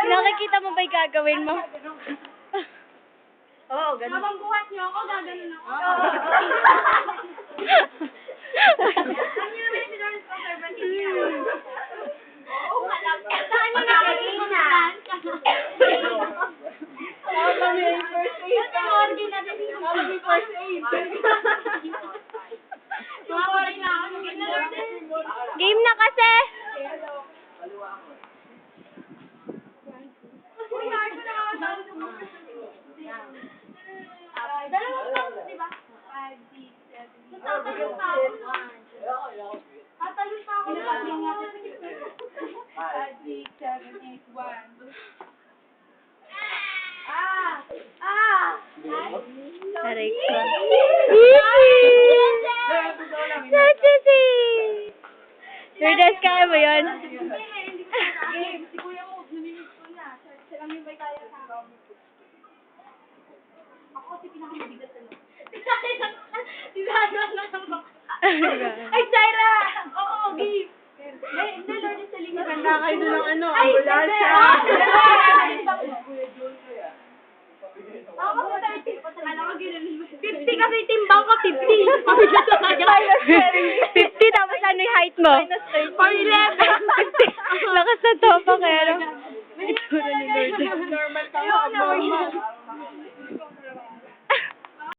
Nakikita mo ba yung gagawin mo? Oo, ganun. Habang buhat niyo ako, gaganon ako. Ang yun naman si Lawrence conservative niya. Oo, malagyan. Saan niyo nakikita? Kami first aid. Kami na din. Kami first aid. Tumawa rin na ako. Game na kasi! Uy, nakita ko na ako. Dalawang pounds, di ba? 5, 6, 7. Tatalon pa ako. Tatalon pa ako. 5, 6, 7, 8, 1. Aray ko. Sasisi! Lourdes, kaya mo yun? Si kuya mo, naminig ko na. Siya lang yung may kaya sa akin. Ako kasi pinakamabigat ano. Si Zara lang naman. Ay, Zaira! Oo, game. Hindi, Lourdes, sa linggo. Handa kayo doon ng ano, Ay, ambulansya. Ako, 30. Alam ko, ginanin mo. 50 kasi timbang ko, 50. Pabigat sa kanya. 50 tapos ano yung height mo? 4'11". 50. Lakas na to pa kaya. Itsura ni Lourdes. Normal ka, abnormal.